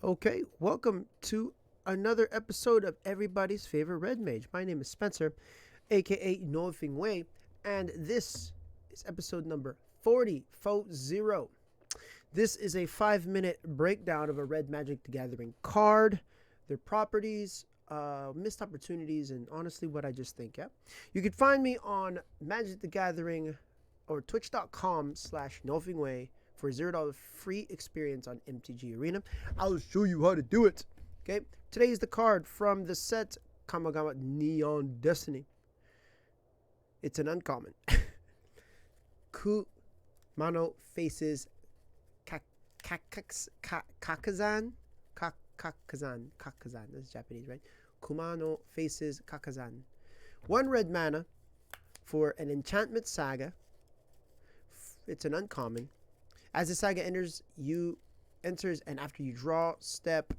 Okay, welcome to another episode of everybody's favorite Red Mage. My name is Spencer, aka Nothing Way, and this is episode number 40. This is a 5-minute breakdown of a Red Magic the Gathering card, their properties, missed opportunities, and honestly what I just think. Yeah, you can find me on Magic the Gathering or twitch.com/Nothingway for $0 free experience on MTG Arena. I'll show you how to do it. Okay, today is the card from the set Kamagama Neon Destiny. It's an uncommon. Kumano faces Kakkazan. Kakkazan. That's Japanese, right? Kumano faces Kakkazan. 1 red mana for an enchantment saga. It's an uncommon. As the saga enters, and after you draw, step,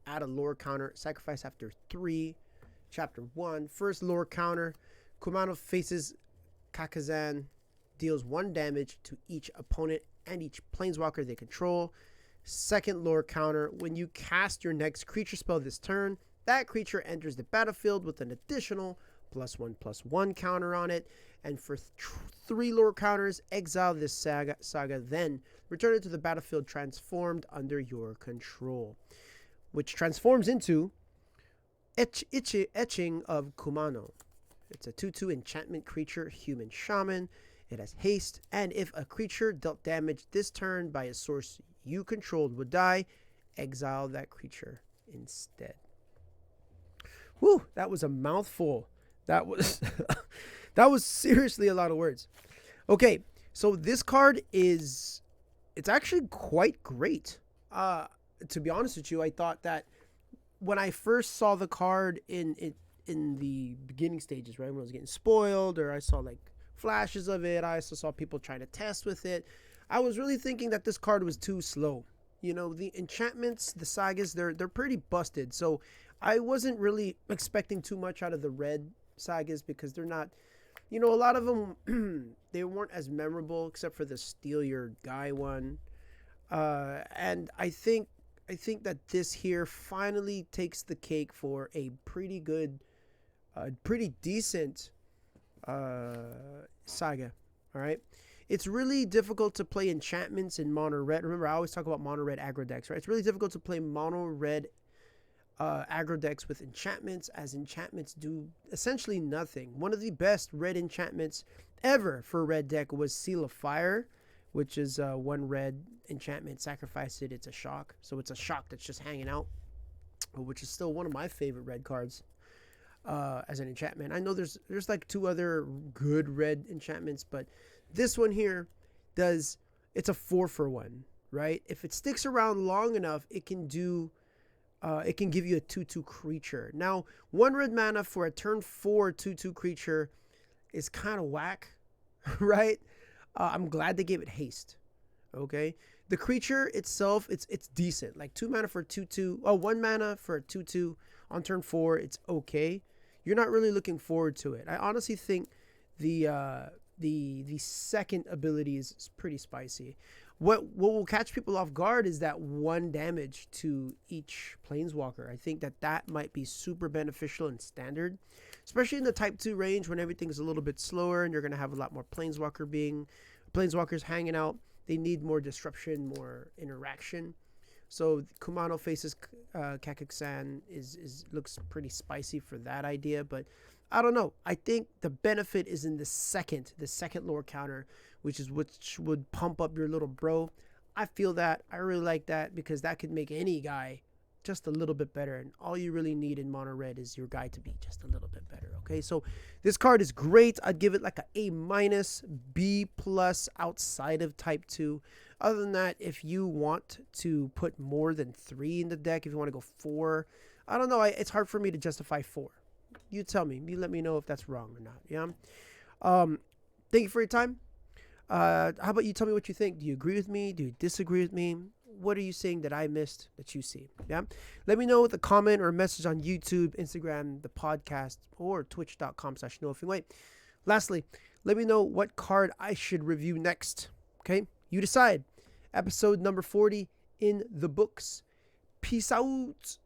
add a lore counter, sacrifice after 3. Chapter 1. First lore counter. Kumano faces Kakkazan, deals 1 damage to each opponent and each planeswalker they control. Second lore counter. When you cast your next creature spell this turn, that creature enters the battlefield with an additional +1/+1 counter on it. And for 3 lore counters, exile this saga, then return it to the battlefield transformed under your control, which transforms into Etching of Kumano. It's a 2/2 enchantment creature, human shaman. It has haste, and if a creature dealt damage this turn by a source you controlled would die, exile that creature instead. Whew, that was a mouthful. That was that was seriously a lot of words. Okay, so this card it's actually quite great. To be honest with you, I thought that when I first saw the card in the beginning stages, right, when I was getting spoiled, or I saw like flashes of it, I also saw people trying to test with it, I was really thinking that this card was too slow. You know, the enchantments, the sagas, they're pretty busted. So I wasn't really expecting too much out of the red sagas because they're not, a lot of them they weren't as memorable except for the Steal Your Guy one. And I think that this here finally takes the cake for a pretty good, pretty decent saga. All right. It's really difficult to play enchantments in mono red. Remember, I always talk about mono red aggro decks, right? It's really difficult to play mono red aggro decks with enchantments, as enchantments do essentially nothing. One of the best red enchantments ever for a red deck was Seal of Fire, which is 1 red enchantment. Sacrifice it, it's a shock. So it's a shock that's just hanging out, which is still one of my favorite red cards as an enchantment. I know there's like 2 other good red enchantments, but this one here it's a 4-for-1, right? If it sticks around long enough, it can give you a 2/2 creature. Now, 1 red mana for a turn 4 2/2 creature is kind of whack, right? I'm glad they gave it haste. Okay, the creature itself, it's decent. Like 2 mana for 2/2. 1 mana for a 2/2 on turn 4. It's okay. You're not really looking forward to it. I honestly think the second ability is pretty spicy. What will catch people off guard is that 1 damage to each planeswalker. I think that might be super beneficial in standard, especially in the type 2 range when everything's a little bit slower and you're going to have a lot more planeswalkers hanging out. They need more disruption, more interaction. So Kumano faces Kakkazan looks pretty spicy for that idea, but I don't know. I think the benefit is in the second lore counter, which would pump up your little bro. I feel that. I really like that because that could make any guy just a little bit better. And all you really need in mono red is your guy to be just a little bit better. Okay, so this card is great. I'd give it like a A-, B+ outside of type 2. Other than that, if you want to put more than 3 in the deck, if you want to go 4, I don't know. It's hard for me to justify 4. You tell me. You let me know if that's wrong or not. Yeah. Thank you for your time. How about you tell me what you think? Do you agree with me? Do you disagree with me? What are you saying that I missed that you see? Yeah. Let me know with a comment or a message on YouTube, Instagram, the podcast, or twitch.com/knowifingway. Lastly, let me know what card I should review next. Okay. You decide. Episode number 40 in the books. Peace out.